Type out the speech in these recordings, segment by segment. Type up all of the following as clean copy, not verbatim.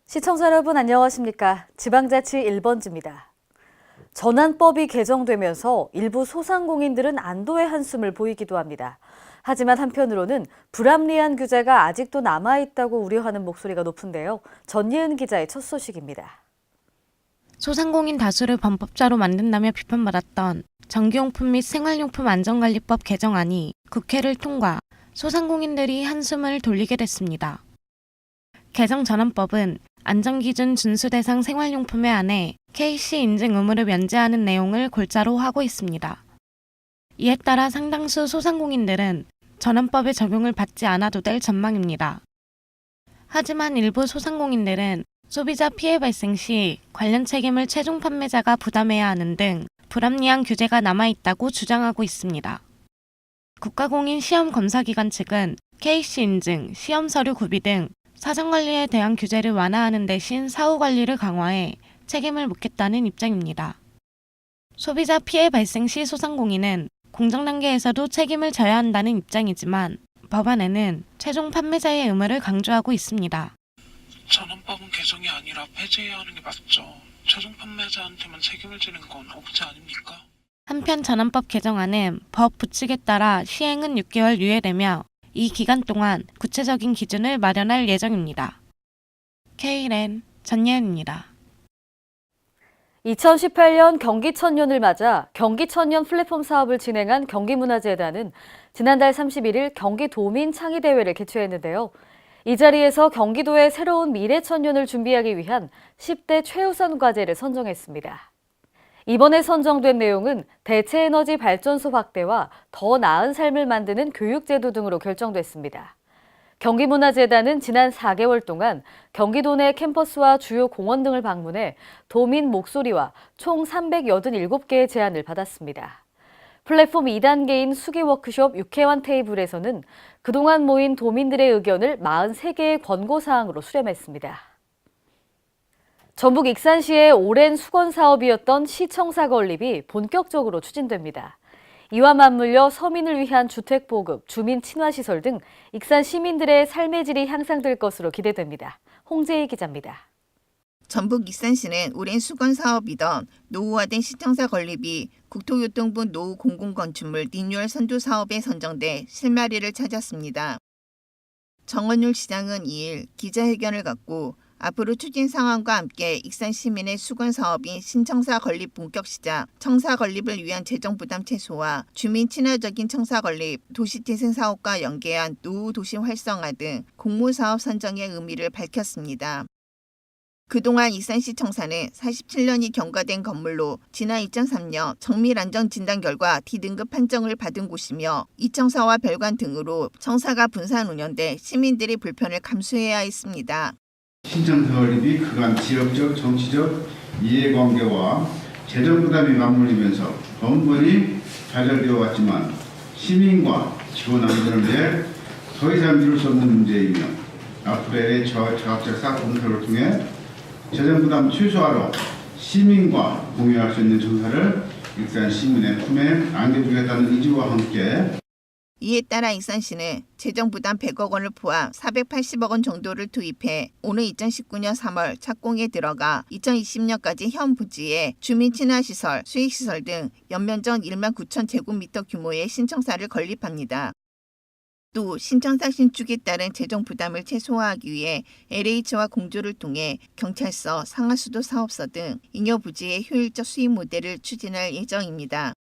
시청자 여러분 안녕하십니까? 지방자치 1번지입니다. 전환법이 개정되면서 일부 소상공인들은 안도의 한숨을 보이기도 합니다. 하지만 한편으로는 불합리한 규제가 아직도 남아있다고 우려하는 목소리가 높은데요. 전예은 기자의 첫 소식입니다. 소상공인 다수를 범법자로 만든다며 비판받았던 전기용품 및 생활용품 안전관리법 개정안이 국회를 통과, 소상공인들이 한숨을 돌리게 됐습니다. 개정 전환법은 안전기준 준수 대상 생활용품에 한해 KC 인증 의무를 면제하는 내용을 골자로 하고 있습니다. 이에 따라 상당수 소상공인들은 전환법의 적용을 받지 않아도 될 전망입니다. 하지만 일부 소상공인들은 소비자 피해 발생 시 관련 책임을 최종 판매자가 부담해야 하는 등 불합리한 규제가 남아있다고 주장하고 있습니다. 국가공인시험검사기관 측은 KC 인증, 시험서류 구비 등 사전관리에 대한 규제를 완화하는 대신 사후관리를 강화해 책임을 묻겠다는 입장입니다. 소비자 피해 발생 시 소상공인은 공정 단계에서도 책임을 져야 한다는 입장이지만 법안에는 최종 판매자의 의무를 강조하고 있습니다. 전환법은 개정이 아니라 폐지해야 하는 게 맞죠. 최종 판매자한테만 책임을 지는 건 억지 아닙니까? 한편 전환법 개정안은 법 부칙에 따라 시행은 6개월 유예되며 이 기간 동안 구체적인 기준을 마련할 예정입니다. KLN 전예은입니다. 2018년 경기천년을 맞아 경기천년 플랫폼 사업을 진행한 경기문화재단은 지난달 31일 경기도민창의대회를 개최했는데요. 이 자리에서 경기도의 새로운 미래천년을 준비하기 위한 10대 최우선 과제를 선정했습니다. 이번에 선정된 내용은 대체에너지 발전소 확대와 더 나은 삶을 만드는 교육제도 등으로 결정됐습니다. 경기문화재단은 지난 4개월 동안 경기도 내 캠퍼스와 주요 공원 등을 방문해 도민 목소리와 총 387개의 제안을 받았습니다. 플랫폼 2단계인 수기 워크숍 육회원 테이블에서는 그동안 모인 도민들의 의견을 43개의 권고사항으로 수렴했습니다. 전북 익산시의 오랜 수건 사업이었던 시청사 건립이 본격적으로 추진됩니다. 이와 맞물려 서민을 위한 주택 보급, 주민 친화 시설 등 익산 시민들의 삶의 질이 향상될 것으로 기대됩니다. 홍재희 기자입니다. 전북 익산시는 오랜 수건 사업이던 노후화된 시청사 건립이 국토교통부 노후 공공건축물 리뉴얼 선도 사업에 선정돼 실마리를 찾았습니다. 정원율 시장은 2일 기자회견을 갖고 앞으로 추진 상황과 함께 익산 시민의 수건 사업인 신청사 건립 본격 시작, 청사 건립을 위한 재정 부담 최소화, 주민 친화적인 청사 건립, 도시재생 사업과 연계한 노후 도시 활성화 등 공모 사업 선정의 의미를 밝혔습니다. 그동안 익산시 청사는 47년이 경과된 건물로 지난 2003년 정밀 안전 진단 결과 D등급 판정을 받은 곳이며 이청사와 별관 등으로 청사가 분산 운영돼 시민들의 불편을 감수해야 했습니다. 신청사 건립이 그간 지역적, 정치적 이해관계와 재정 부담이 맞물리면서 번번이 좌절되어 왔지만 시민과 지원 안전을 위해 더 이상 미룰 수 없는 문제이며 앞으로의 적극적 사업 검토를 통해 재정 부담 최소화로 시민과 공유할 수 있는 청사를 익산 시민의 품에 안겨주겠다는 의지와 함께 이에 따라 익산시는 재정 부담 100억 원을 포함 480억 원 정도를 투입해 오는 2019년 3월 착공에 들어가 2020년까지 현 부지에 주민 친화시설, 수익시설 등 연면적 1만 9천 제곱미터 규모의 신청사를 건립합니다. 또 신청사 신축에 따른 재정 부담을 최소화하기 위해 LH와 공조를 통해 경찰서, 상하수도 사업소 등 잉여 부지의 효율적 수익 모델을 추진할 예정입니다.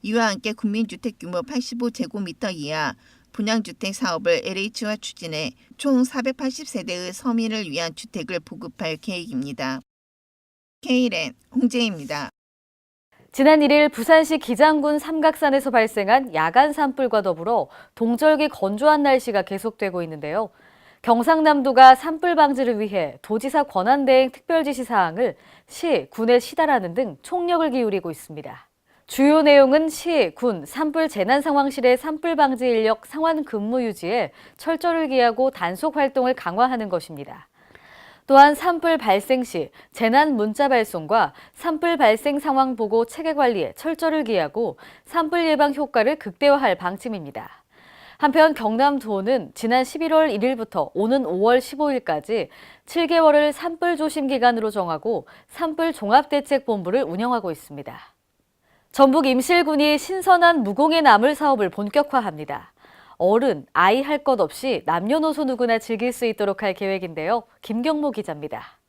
이와 함께 국민주택 규모 85제곱미터 이하 분양주택 사업을 LH와 추진해 총 480세대의 서민을 위한 주택을 보급할 계획입니다. KLN 홍재희입니다. 지난 1일 부산시 기장군 삼각산에서 발생한 야간 산불과 더불어 동절기 건조한 날씨가 계속되고 있는데요. 경상남도가 산불 방지를 위해 도지사 권한대행 특별지시 사항을 시, 군에 시달하는 등 총력을 기울이고 있습니다. 주요 내용은 시, 군, 산불 재난상황실의 산불 방지 인력 상환 근무 유지에 철저를 기하고 단속 활동을 강화하는 것입니다. 또한 산불 발생 시 재난 문자 발송과 산불 발생 상황 보고 체계 관리에 철저를 기하고 산불 예방 효과를 극대화할 방침입니다. 한편 경남도는 지난 11월 1일부터 오는 5월 15일까지 7개월을 산불 조심 기간으로 정하고 산불 종합대책본부를 운영하고 있습니다. 전북 임실군이 신선한 무공해 나물 사업을 본격화합니다. 어른, 아이 할 것 없이 남녀노소 누구나 즐길 수 있도록 할 계획인데요. 김경모 기자입니다.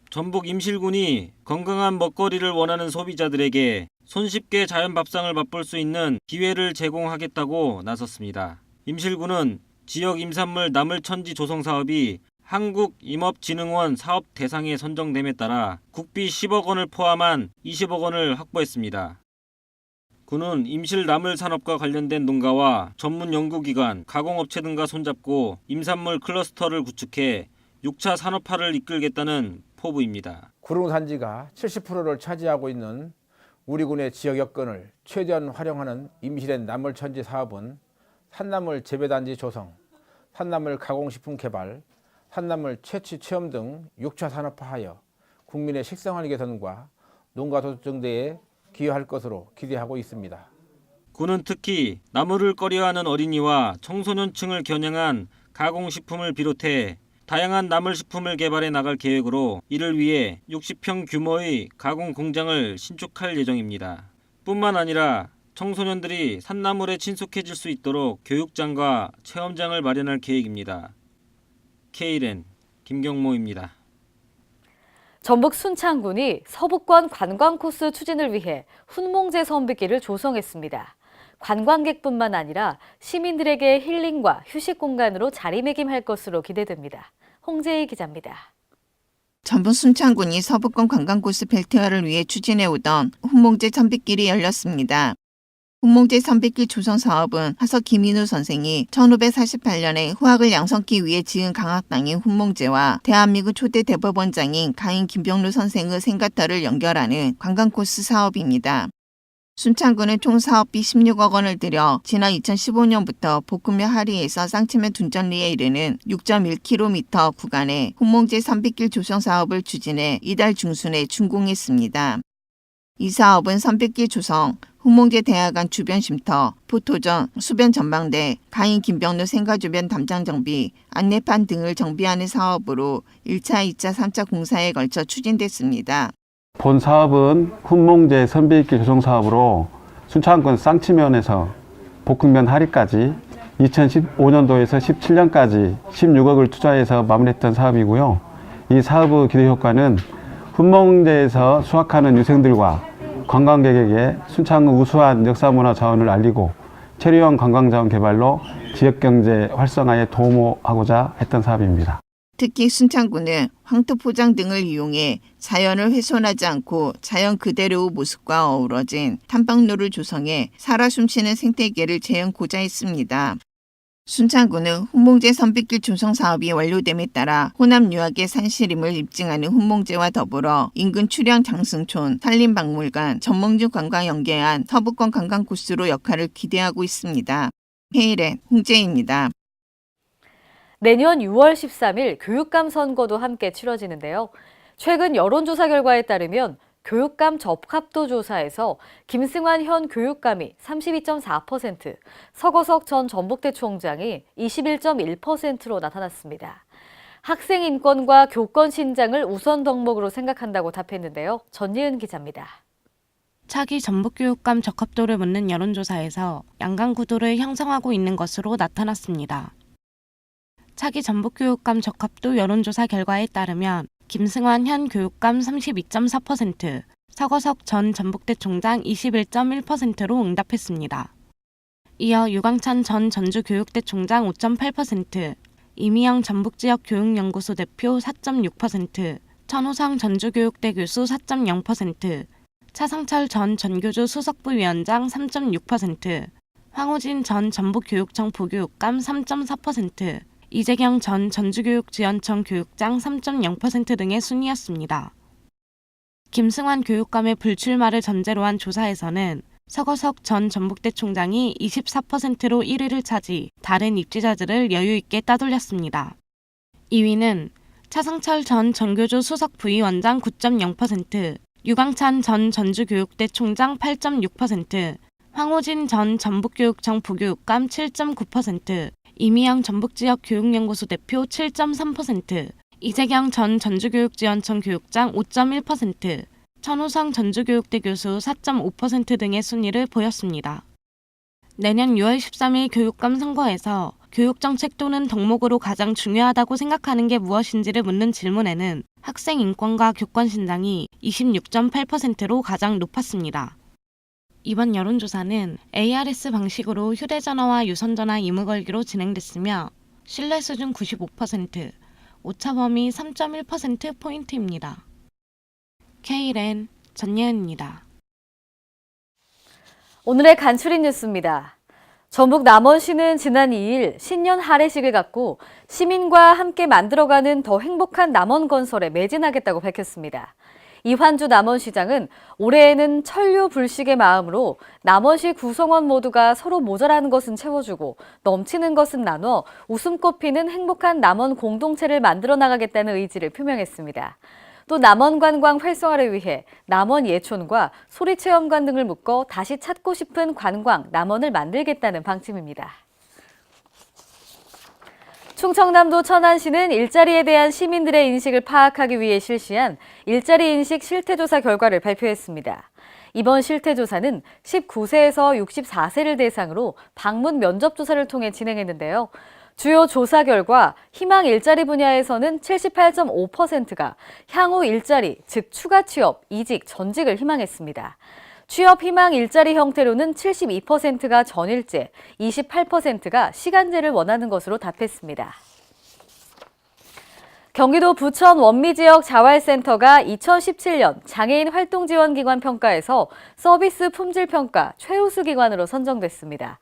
전북 임실군이 건강한 먹거리를 원하는 소비자들에게 손쉽게 자연 밥상을 맛볼 수 있는 기회를 제공하겠다고 나섰습니다. 임실군은 지역 임산물 나물천지 조성 사업이 한국임업진흥원 사업 대상에 선정됨에 따라 국비 10억 원을 포함한 20억 원을 확보했습니다. 군은 임실 나물 산업과 관련된 농가와 전문 연구기관, 가공업체 등과 손잡고 임산물 클러스터를 구축해 6차 산업화를 이끌겠다는 포부입니다. 구릉 산지가 70%를 차지하고 있는 우리 군의 지역 여건을 최대한 활용하는 임실의 나물천지 사업은 산나물 재배단지 조성, 산나물 가공식품 개발, 산나물 채취 체험 등 6차 산업화하여 국민의 식생활 개선과 농가 도축 증대에 기여할 것으로 기대하고 있습니다. 군은 특히 나물을 꺼려하는 어린이와 청소년층을 겨냥한 가공식품을 비롯해 다양한 나물식품을 개발해 나갈 계획으로 이를 위해 60평 규모의 가공 공장을 신축할 예정입니다. 뿐만 아니라 청소년들이 산나물에 친숙해질 수 있도록 교육장과 체험장을 마련할 계획입니다. K랜 김경모입니다. 전북 순창군이 서부권 관광 코스 추진을 위해 훈몽제 선비길을 조성했습니다. 관광객뿐만 아니라 시민들에게 힐링과 휴식 공간으로 자리매김할 것으로 기대됩니다. 홍재희 기자입니다. 전북 순창군이 서부권 관광코스 벨트화를 위해 추진해오던 훈몽제 선비길이 열렸습니다. 훈몽제 선비길 조성 사업은 화서 김인우 선생이 1548년에 후학을 양성기 위해 지은 강학당인 훈몽제와 대한민국 초대 대법원장인 가인 김병루 선생의 생가터를 연결하는 관광코스 사업입니다. 순창군은 총 사업비 16억 원을 들여 지난 2015년부터 볶음면 하리에서 쌍치면 둔전리에 이르는 6.1km 구간의 훈몽제 선비길 조성 사업을 추진해 이달 중순에 준공했습니다. 이 사업은 선비길 조성, 훈몽제 대하관 주변 쉼터, 포토전, 수변 전망대, 가인 김병루 생가 주변 담장 정비, 안내판 등을 정비하는 사업으로 1차, 2차, 3차 공사에 걸쳐 추진됐습니다. 본 사업은 훈몽제 선비길 조성 사업으로 순창군 쌍치면에서 볶음면 하리까지 2015년도에서 17년까지 16억을 투자해서 마무리했던 사업이고요. 이 사업의 기대 효과는 훈몽제에서 수확하는 유생들과 관광객에게 순창의 우수한 역사문화 자원을 알리고 체류형 관광자원 개발로 지역경제 활성화에 도움하고자 했던 사업입니다. 특히 순창군은 황토 포장 등을 이용해 자연을 훼손하지 않고 자연 그대로의 모습과 어우러진 탐방로를 조성해 살아 숨쉬는 생태계를 재현고자 했습니다. 순창군은 훈몽제 선비길 조성 사업이 완료됨에 따라 호남 유학의 산시림을 입증하는 훈몽제와 더불어 인근 출양 장승촌, 산림박물관, 전몽주 관광 연계한 서부권 관광 코스로 역할을 기대하고 있습니다. K랜 홍재희입니다. 내년 6월 13일 교육감 선거도 함께 치러지는데요. 최근 여론조사 결과에 따르면 교육감 적합도 조사에서 김승환 현 교육감이 32.4%, 서거석 전 전북대 총장이 21.1%로 나타났습니다. 학생 인권과 교권 신장을 우선 덕목으로 생각한다고 답했는데요. 전예은 기자입니다. 차기 전북교육감 적합도를 묻는 여론조사에서 양강 구도를 형성하고 있는 것으로 나타났습니다. 차기 전북교육감 적합도 여론조사 결과에 따르면 김승환 현 교육감 32.4%, 서거석 전 전북대 총장 21.1%로 응답했습니다. 이어 유광찬 전 전주교육대 총장 5.8%, 이미영 전북지역교육연구소 대표 4.6%, 천호성 전주교육대 교수 4.0%, 차상철 전 전교조 수석부 위원장 3.6%, 황우진 전 전북교육청 부교육감 3.4%, 이재경 전 전주교육지원청 교육장 3.0% 등의 순이었습니다. 김승환 교육감의 불출마를 전제로 한 조사에서는 서거석 전 전북대총장이 24%로 1위를 차지 다른 입지자들을 여유 있게 따돌렸습니다. 2위는 차상철 전 전교조 수석 부위원장 9.0%, 유광찬 전 전주교육대 총장 8.6%, 황호진 전 전북교육청 부교육감 7.9%, 이미영 전북지역 교육연구소 대표 7.3%, 이재경 전 전주교육지원청 교육장 5.1%, 천호성 전주교육대 교수 4.5% 등의 순위를 보였습니다. 내년 6월 13일 교육감 선거에서 교육정책 또는 덕목으로 가장 중요하다고 생각하는 게 무엇인지를 묻는 질문에는 학생 인권과 교권 신장이 26.8%로 가장 높았습니다. 이번 여론조사는 ARS 방식으로 휴대전화와 유선전화 임의 걸기로 진행됐으며 신뢰 수준 95%, 오차 범위 3.1%포인트입니다. K랜 전예은입니다. 오늘의 간추린 뉴스입니다. 전북 남원시는 지난 2일 신년 할애식을 갖고 시민과 함께 만들어가는 더 행복한 남원 건설에 매진하겠다고 밝혔습니다. 이환주 남원시장은 올해에는 천류불식의 마음으로 남원시 구성원 모두가 서로 모자라는 것은 채워주고 넘치는 것은 나눠 웃음꽃 피는 행복한 남원 공동체를 만들어 나가겠다는 의지를 표명했습니다. 또 남원 관광 활성화를 위해 남원 예촌과 소리체험관 등을 묶어 다시 찾고 싶은 관광 남원을 만들겠다는 방침입니다. 충청남도 천안시는 일자리에 대한 시민들의 인식을 파악하기 위해 실시한 일자리 인식 실태조사 결과를 발표했습니다. 이번 실태조사는 19세에서 64세를 대상으로 방문 면접조사를 통해 진행했는데요. 주요 조사 결과 희망 일자리 분야에서는 78.5%가 향후 일자리, 즉 추가 취업, 이직, 전직을 희망했습니다. 취업 희망 일자리 형태로는 72%가 전일제, 28%가 시간제를 원하는 것으로 답했습니다. 경기도 부천 원미 지역 자활센터가 2017년 장애인 활동지원기관 평가에서 서비스 품질 평가 최우수 기관으로 선정됐습니다.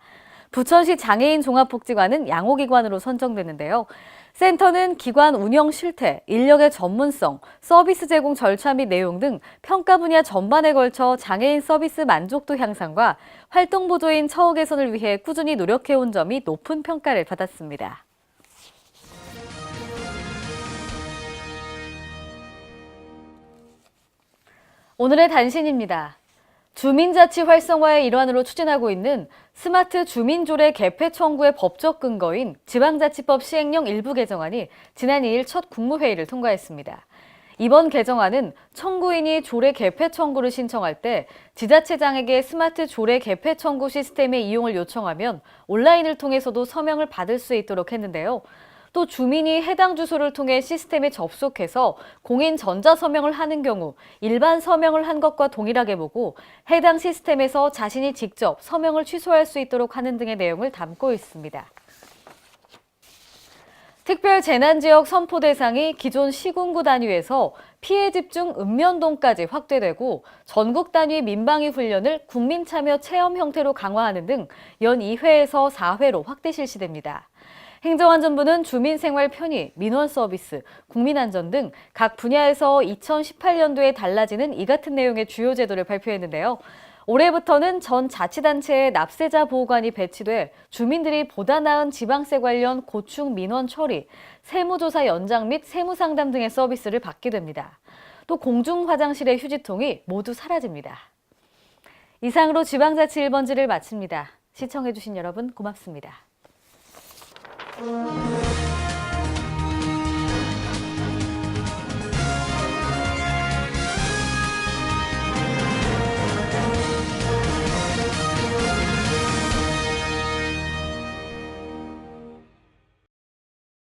부천시 장애인 종합복지관은 양호기관으로 선정됐는데요. 센터는 기관 운영 실태, 인력의 전문성, 서비스 제공 절차 및 내용 등 평가 분야 전반에 걸쳐 장애인 서비스 만족도 향상과 활동 보조인 처우 개선을 위해 꾸준히 노력해온 점이 높은 평가를 받았습니다. 오늘의 단신입니다. 주민자치 활성화의 일환으로 추진하고 있는 스마트 주민조례 개폐 청구의 법적 근거인 지방자치법 시행령 일부 개정안이 지난 2일 첫 국무회의를 통과했습니다. 이번 개정안은 청구인이 조례 개폐 청구를 신청할 때 지자체장에게 스마트 조례 개폐 청구 시스템의 이용을 요청하면 온라인을 통해서도 서명을 받을 수 있도록 했는데요. 또 주민이 해당 주소를 통해 시스템에 접속해서 공인 전자서명을 하는 경우 일반 서명을 한 것과 동일하게 보고 해당 시스템에서 자신이 직접 서명을 취소할 수 있도록 하는 등의 내용을 담고 있습니다. 특별 재난지역 선포 대상이 기존 시군구 단위에서 피해 집중 읍면동까지 확대되고 전국 단위 민방위 훈련을 국민참여 체험 형태로 강화하는 등 연 2회에서 4회로 확대 실시됩니다. 행정안전부는 주민생활 편의, 민원 서비스, 국민안전 등 각 분야에서 2018년도에 달라지는 이 같은 내용의 주요 제도를 발표했는데요. 올해부터는 전 자치단체에 납세자 보호관이 배치돼 주민들이 보다 나은 지방세 관련 고충 민원 처리, 세무조사 연장 및 세무상담 등의 서비스를 받게 됩니다. 또 공중화장실의 휴지통이 모두 사라집니다. 이상으로 지방자치 1번지를 마칩니다. 시청해주신 여러분 고맙습니다.